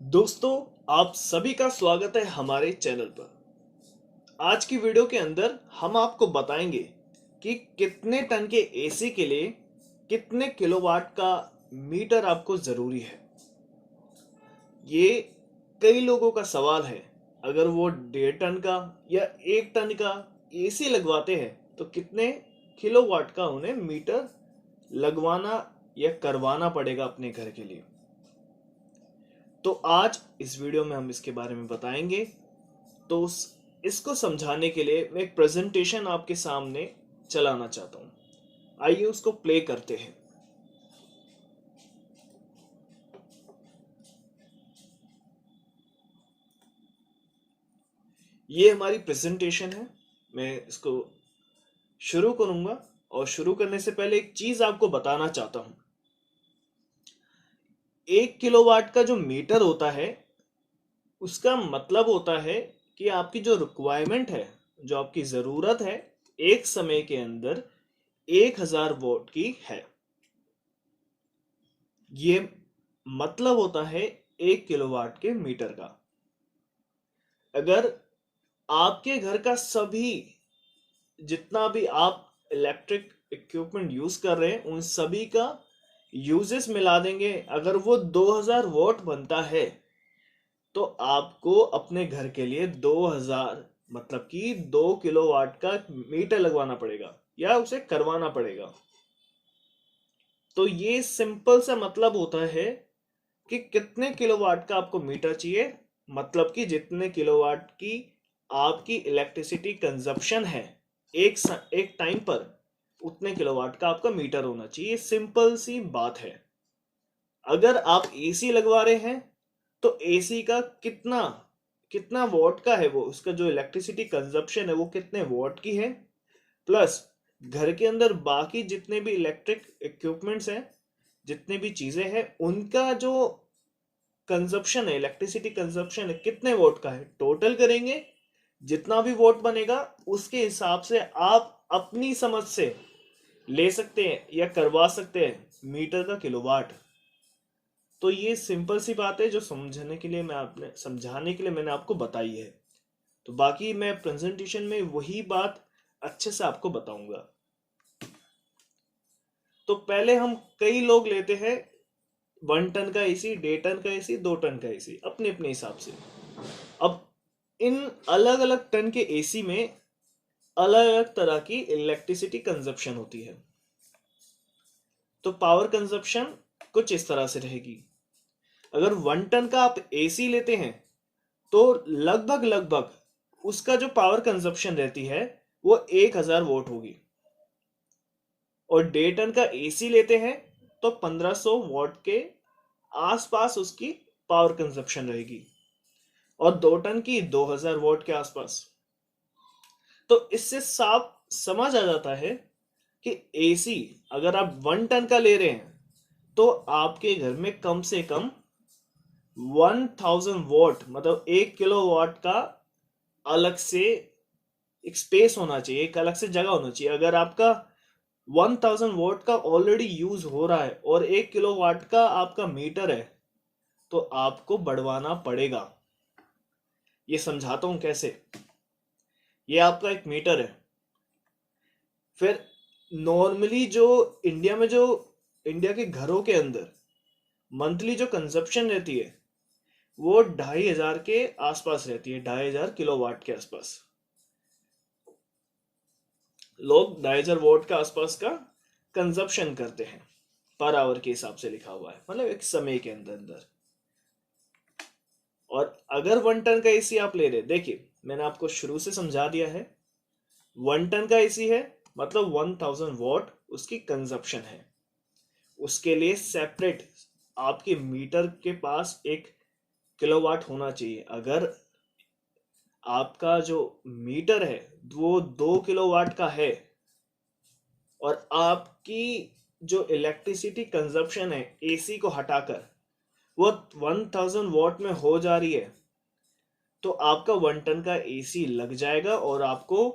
दोस्तों, आप सभी का स्वागत है हमारे चैनल पर। आज की वीडियो के अंदर हम आपको बताएंगे कि कितने टन के एसी के लिए कितने किलोवाट का मीटर आपको जरूरी है। ये कई लोगों का सवाल है। अगर वो 1.5 टन का या 1 टन का एसी लगवाते हैं तो कितने किलोवाट का उन्हें मीटर लगवाना या करवाना पड़ेगा अपने घर के लिए। तो आज इस वीडियो में हम इसके बारे में बताएंगे। तो इसको समझाने के लिए मैं एक प्रेजेंटेशन आपके सामने चलाना चाहता हूं। आइए उसको प्ले करते हैं। ये हमारी प्रेजेंटेशन है। मैं इसको शुरू करूंगा और शुरू करने से पहले एक चीज आपको बताना चाहता हूं। 1 किलोवाट का जो मीटर होता है उसका मतलब होता है कि आपकी जो रिक्वायरमेंट है, जो आपकी जरूरत है, एक समय के अंदर 1000 वोल्ट की है। ये मतलब होता है 1 किलोवाट के मीटर का। अगर आपके घर का सभी जितना भी आप इलेक्ट्रिक इक्विपमेंट यूज कर रहे हैं उन सभी का यूजेस मिला देंगे, अगर वो 2000 वोट बनता है तो आपको अपने घर के लिए 2000 मतलब कि 2 किलोवाट का मीटर लगवाना पड़ेगा या उसे करवाना पड़ेगा। तो ये सिंपल सा मतलब होता है कि कितने किलोवाट का आपको मीटर चाहिए, मतलब कि जितने किलोवाट की आपकी इलेक्ट्रिसिटी कंजप्शन है एक टाइम पर, उतने किलोवाट का आपका मीटर होना चाहिए। सिंपल सी बात है। अगर आप एसी लगवा रहे हैं तो एसी का कितना कितना वॉट का है, वो उसका जो इलेक्ट्रिसिटी कंजप्शन है वो कितने वॉट की है, प्लस घर के अंदर बाकी जितने भी इलेक्ट्रिक इक्विपमेंट्स हैं, जितने भी चीजें हैं, उनका जो कंजप्शन है, इलेक्ट्रिसिटी कंजप्शन है, कितने वोट का है, टोटल करेंगे। जितना भी वोट बनेगा उसके हिसाब से आप अपनी समझ से ले सकते हैं या करवा सकते हैं मीटर का किलोवाट। तो ये सिंपल सी बात है जो समझाने के लिए मैंने आपको बताई है। तो बाकी मैं प्रेजेंटेशन में वही बात अच्छे से आपको बताऊंगा। तो पहले हम कई लोग लेते हैं 1 टन का एसी, 1.5 टन का एसी, 2 टन का एसी, अपने अपने हिसाब से। अब इन अलग अलग टन के एसी में अलग अलग तरह की इलेक्ट्रिसिटी कंजप्शन होती है। तो पावर कंजप्शन कुछ इस तरह से रहेगी। अगर 1 टन का आप एसी लेते हैं तो लगभग लगभग उसका जो पावर कंजप्शन रहती है वो 1000 वोट होगी। और 1.5 टन का एसी लेते हैं तो 1500 वोट के आसपास उसकी पावर कंजप्शन रहेगी, और 2 टन की 2000 वोट के आसपास। तो इससे साफ समझ आ जाता है कि एसी अगर आप 1 टन का ले रहे हैं तो आपके घर में कम से कम 1000 वोट मतलब 1 किलोवाट का अलग से एक स्पेस होना चाहिए, एक अलग से जगह होना चाहिए। अगर आपका 1000 वोट का ऑलरेडी यूज हो रहा है और 1 किलोवाट का आपका मीटर है तो आपको बढ़वाना पड़ेगा। ये समझाता हूं कैसे। ये आपका एक मीटर है। फिर नॉर्मली जो इंडिया के घरों के अंदर मंथली जो कंजप्शन रहती है वो 2500 के आसपास रहती है, 2500 किलोवाट के आसपास। लोग 2500 वोट के आसपास का कंजप्शन करते हैं, पर आवर के हिसाब से लिखा हुआ है, मतलब एक समय के अंदर अंदर। और अगर 1 टन का एसी आप ले रहे, देखिए मैंने आपको शुरू से समझा दिया है। 1 टन का एसी है मतलब 1000 वोट उसकी कंजप्शन है। उसके लिए सेपरेट आपके मीटर के पास एक किलोवाट होना चाहिए। अगर आपका जो मीटर है वो 2 किलोवाट का है और आपकी जो इलेक्ट्रिसिटी कंजप्शन है एसी को हटाकर वो 1000 वोट में हो जा रही है, तो आपका 1 टन का एसी लग जाएगा और आपको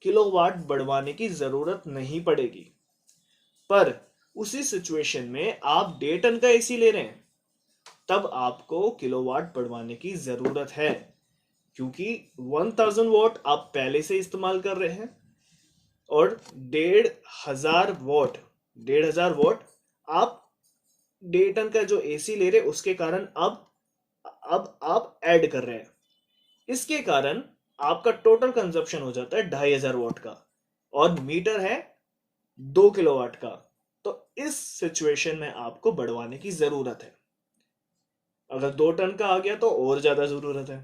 किलोवाट बढ़वाने की जरूरत नहीं पड़ेगी। पर उसी सिचुएशन में आप 1.5 टन का एसी ले रहे हैं तब आपको किलोवाट बढ़वाने की जरूरत है, क्योंकि 1000 वॉट आप पहले से इस्तेमाल कर रहे हैं और 1500 वॉट आप 1.5 टन का जो एसी ले रहे उसके कारण अब आप ऐड कर रहे हैं। इसके कारण आपका टोटल कंजप्शन हो जाता है 2500 वॉट का, और मीटर है 2 किलोवाट का। तो इस सिचुएशन में आपको बढ़वाने की जरूरत है। अगर 2 टन का आ गया तो और ज्यादा जरूरत है।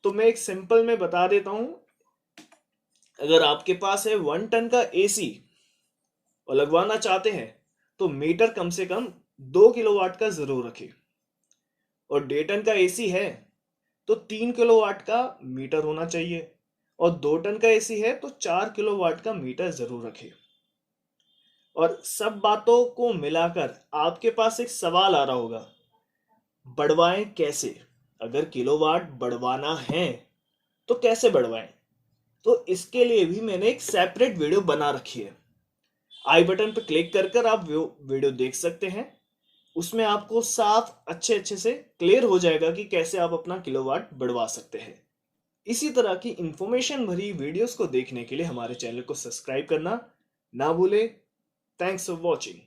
तो मैं एक सिंपल में बता देता हूं, अगर आपके पास है 1 टन का एसी और लगवाना चाहते हैं तो मीटर कम से कम 2 किलोवाट का जरूर रखें, और 1.5 टन का एसी है तो 3 किलोवाट का मीटर होना चाहिए, और 2 टन का एसी है तो 4 किलोवाट का मीटर जरूर रखें। और सब बातों को मिलाकर आपके पास एक सवाल आ रहा होगा, बढ़वाएं कैसे? अगर किलोवाट बढ़वाना है तो कैसे बढ़वाएं? तो इसके लिए भी मैंने एक सेपरेट वीडियो बना रखी है। आई बटन पर क्लिक कर कर आप वीडियो देख सकते हैं। उसमें आपको साफ अच्छे से क्लियर हो जाएगा कि कैसे आप अपना किलोवाट बढ़वा सकते हैं। इसी तरह की इंफॉर्मेशन भरी वीडियोस को देखने के लिए हमारे चैनल को सब्सक्राइब करना ना भूलें। Thanks for watching.